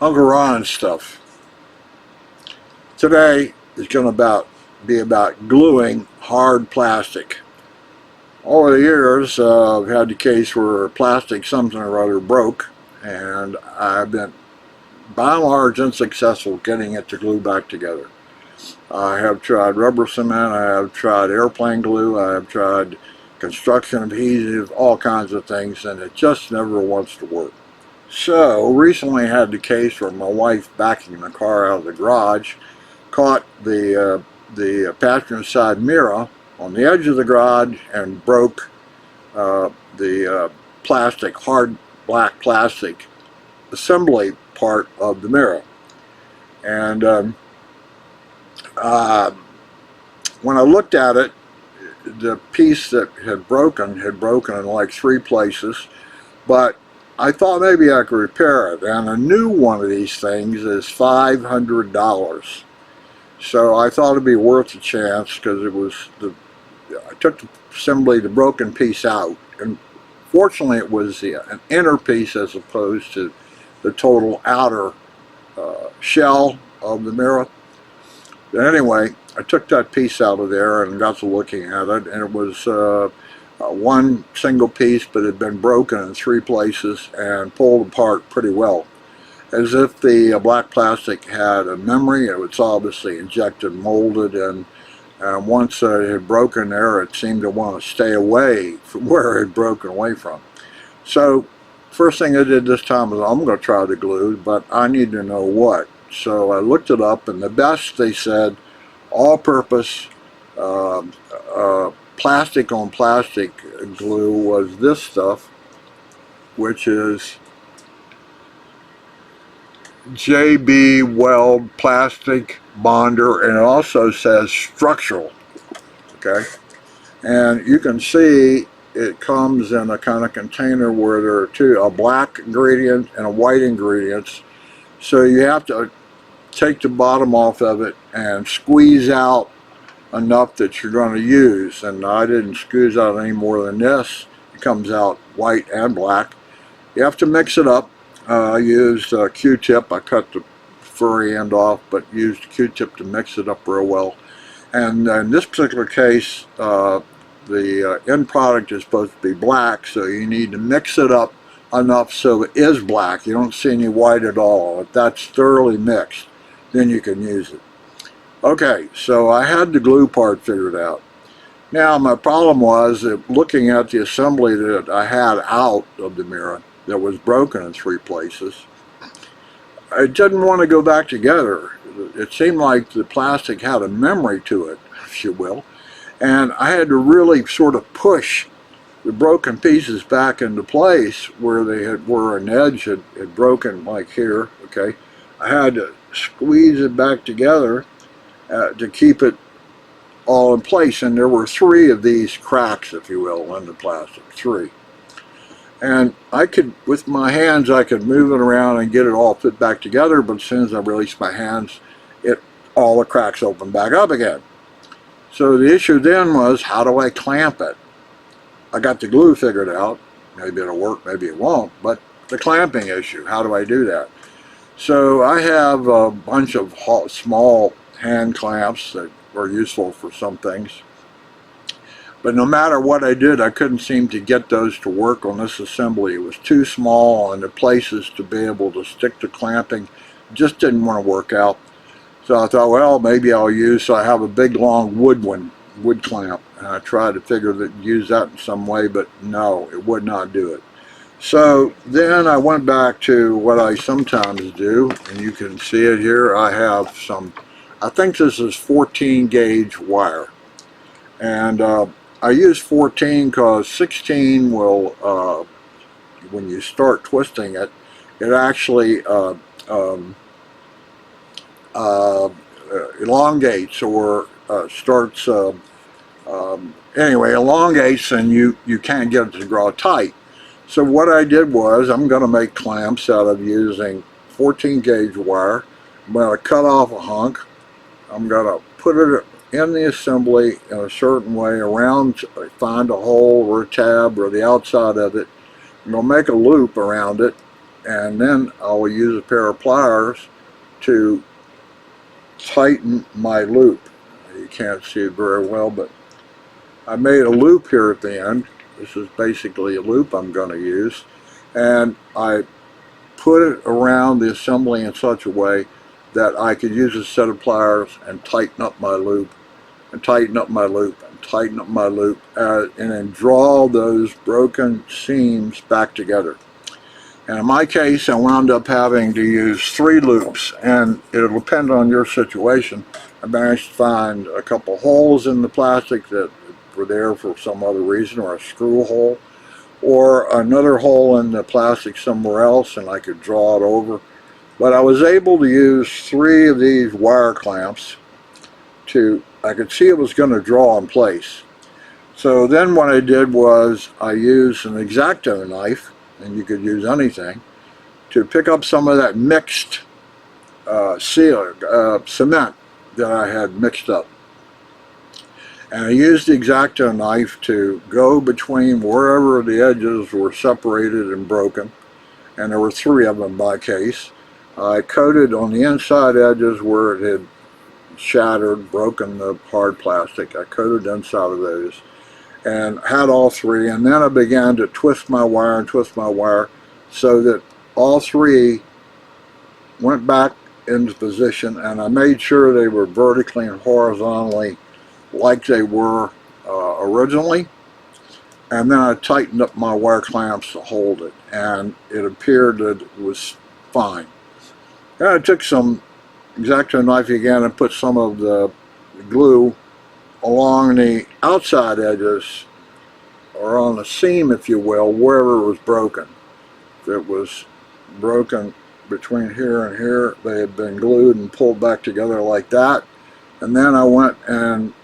Uncle Ron stuff. Today is going to be about gluing hard plastic. Over the years, I've had the case where plastic something or other broke, and I've been by and large unsuccessful getting it to glue back together. I have tried rubber cement, I have tried airplane glue, I have tried construction adhesive, all kinds of things, and it just never wants to work. So recently I had the case where my wife backing the car out of the garage caught the passenger side mirror on the edge of the garage and broke the plastic, hard black plastic assembly part of the mirror. And when I looked at it, the piece that had broken in like 3 places, but I thought maybe I could repair it, and a new one of these things is $500. So I thought it'd be worth a chance, because I took the broken piece out, and fortunately it was an inner piece as opposed to the total outer shell of the mirror. But anyway, I took that piece out of there and got to looking at it, and it was one single piece, but it had been broken in 3 places and pulled apart pretty well. As if the black plastic had a memory. It was obviously injected, molded, and once it had broken there, it seemed to want to stay away from where it had broken away from. So first thing I did this time was, I'm going to try the glue, but I need to know what. So I looked it up, and the best, they said, all-purpose plastic on plastic glue was this stuff, which is JB Weld Plastic Bonder, and it also says structural. Okay, and you can see it comes in a kind of container where there are a black ingredient and a white ingredient. So you have to take the bottom off of it and squeeze out enough that you're going to use. And I didn't squeeze out any more than this. It comes out white and black. You have to mix it up. I used a Q-tip. I cut the furry end off, but used a Q-tip to mix it up real well. And in this particular case, the end product is supposed to be black, so you need to mix it up enough so it is black. You don't see any white at all. If that's thoroughly mixed, then you can use it. Okay, so I had the glue part figured out. Now my problem was that looking at the assembly that I had out of the mirror that was broken in 3 places, I didn't want to go back together. It seemed like the plastic had a memory to it, if you will, and I had to really sort of push the broken pieces back into place where an edge had broken, like here. Okay, I had to squeeze it back together to keep it all in place, and there were 3 of these cracks, if you will, in the plastic, 3. And I could, with my hands, I could move it around and get it all fit back together, but as soon as I released my hands, all the cracks opened back up again. So the issue then was, how do I clamp it? I got the glue figured out. Maybe it'll work, maybe it won't, but the clamping issue, how do I do that? So I have a bunch of small hand clamps that are useful for some things. But no matter what I did, I couldn't seem to get those to work on this assembly. It was too small, and the places to be able to stick the clamping just didn't want to work out. So I thought, well, maybe I'll so I have a big long wood clamp, and I tried to use that in some way, but no, it would not do it. So then I went back to what I sometimes do, and you can see it here. I have I think this is 14 gauge wire, and I use 14 because 16 will, when you start twisting it, it actually elongates, or starts, anyway, elongates, and you can't get it to draw tight. So what I did was, I'm going to make clamps out of using 14 gauge wire. I'm going to cut off a hunk. I'm going to put it in the assembly in a certain way around, find a hole or a tab or the outside of it. I'm going to make a loop around it, and then I will use a pair of pliers to tighten my loop. You can't see it very well, but I made a loop here at the end. This is basically a loop I'm going to use, and I put it around the assembly in such a way that I could use a set of pliers and tighten up my loop, and tighten up my loop, and tighten up my loop, and then draw those broken seams back together. And in my case, I wound up having to use 3 loops, and it'll depend on your situation. I managed to find a couple holes in the plastic that were there for some other reason, or a screw hole, or another hole in the plastic somewhere else, and I could draw it over. But I was able to use 3 of these wire clamps I could see it was going to draw in place. So then what I did was I used an X-Acto knife, and you could use anything, to pick up some of that mixed cement that I had mixed up. And I used the X-Acto knife to go between wherever the edges were separated and broken, and there were 3 of them by case. I coated on the inside edges where it had shattered, broken the hard plastic. I coated the inside of those and had all 3, and then I began to twist my wire and twist my wire so that all 3 went back into position, and I made sure they were vertically and horizontally like they were originally, and then I tightened up my wire clamps to hold it, and it appeared that it was fine. Then I took some X-Acto knife again and put some of the glue along the outside edges, or on the seam, if you will, wherever it was broken. If it was broken between here and here, they had been glued and pulled back together like that. And then I went and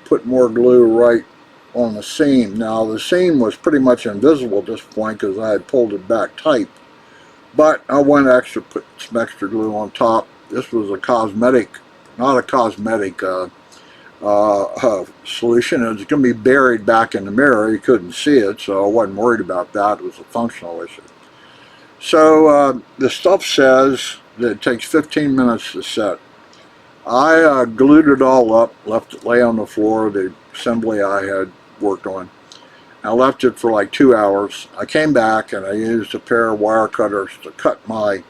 put more glue right on the seam. Now the seam was pretty much invisible at this point because I had pulled it back tight, but I went put some extra glue on top. This was a cosmetic, not a cosmetic solution. It was going to be buried back in the mirror. You couldn't see it, so I wasn't worried about that. It was a functional issue. So the stuff says that it takes 15 minutes to set. I glued it all up, left it lay on the floor, the assembly I had worked on. I left it for like 2 hours. I came back and I used a pair of wire cutters to cut my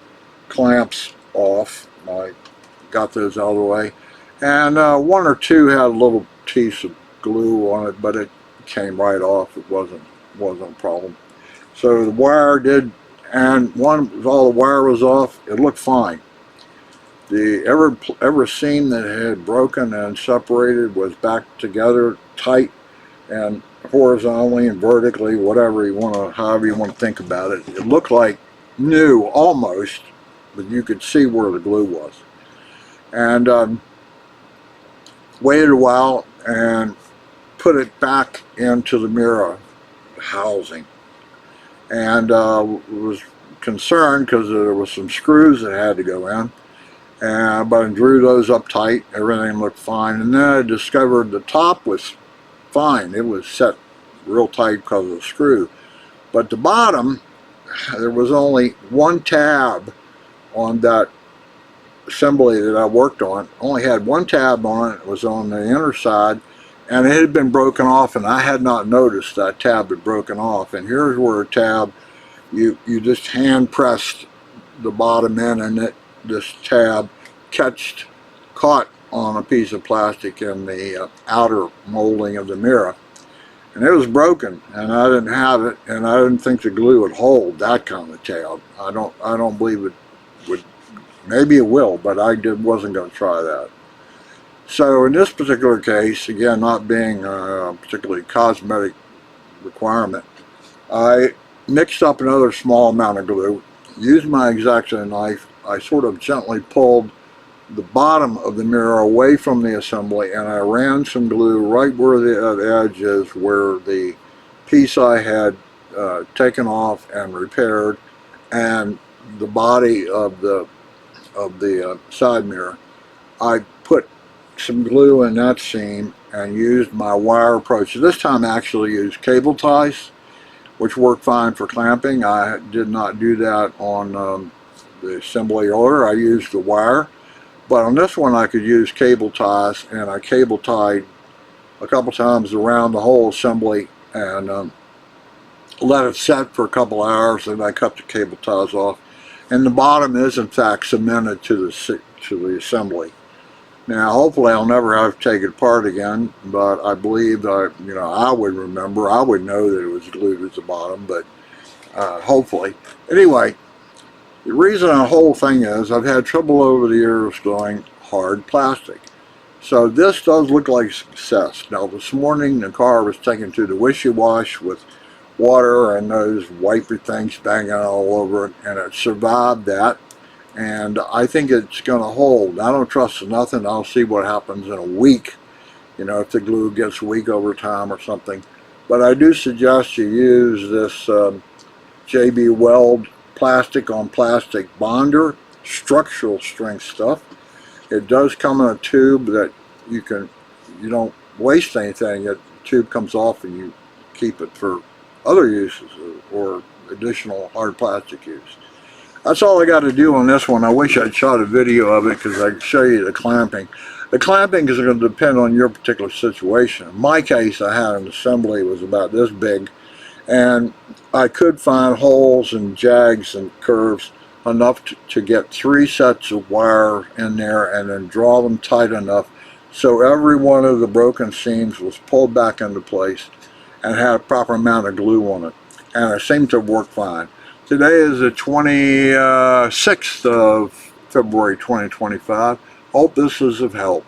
clamps off. I got those out of the way. And 1 or 2 had a little piece of glue on it, but it came right off. It wasn't a problem. So the wire did, and all the wire was off, it looked fine. The every seam that had broken and separated was back together tight and horizontally and vertically, however you want to think about it. It looked like new almost, but you could see where the glue was. And waited a while and put it back into the mirror housing, and was concerned because there was some screws that had to go in. But I drew those up tight, everything looked fine, and then I discovered the top was fine. It was set real tight because of the screw. But the bottom, there was only 1 tab on that assembly that I worked on. Only had 1 tab on it. It was on the inner side, and it had been broken off, and I had not noticed that tab had broken off. And here's where a tab, you just hand pressed the bottom in, and this tab caught on a piece of plastic in the outer molding of the mirror, and it was broken, and I didn't have it, and I didn't think the glue would hold that kind of tab. I don't believe it would. Maybe it will, but I wasn't going to try that. So in this particular case, again, not being a particularly cosmetic requirement, I mixed up another small amount of glue, used my X-Acto knife. I sort of gently pulled the bottom of the mirror away from the assembly, and I ran some glue right where the edge is, where the piece I had taken off and repaired, and the body of the side mirror. I put some glue in that seam and used my wire approach. This time I actually used cable ties, which worked fine for clamping. I did not do that on the assembly order. I used the wire, but on this one I could use cable ties, and I cable tied a couple times around the whole assembly and let it set for a couple hours, and I cut the cable ties off. And the bottom is in fact cemented to the assembly. Now, hopefully, I'll never have to take it apart again, but I believe that, I would remember, I would know that it was glued at the bottom, but hopefully. Anyway, the reason the whole thing is I've had trouble over the years doing hard plastic. So this does look like a success. Now, this morning the car was taken to the wishy-wash with water and those wiper things banging all over it, and it survived that. And I think it's going to hold. I don't trust nothing. I'll see what happens in a week, if the glue gets weak over time or something. But I do suggest you use this JB Weld plastic on plastic bonder, structural strength stuff. It does come in a tube that you don't waste anything. The tube comes off and you keep it for other uses or additional hard plastic use. That's all I got to do on this one. I wish I'd shot a video of it because I could show you the clamping. The clamping is going to depend on your particular situation. In my case, I had an assembly that was about this big, and I could find holes and jags and curves enough to get 3 sets of wire in there and then draw them tight enough so every one of the broken seams was pulled back into place and had a proper amount of glue on it. And it seemed to work fine. Today is the 26th of February 2025. Hope this is of help.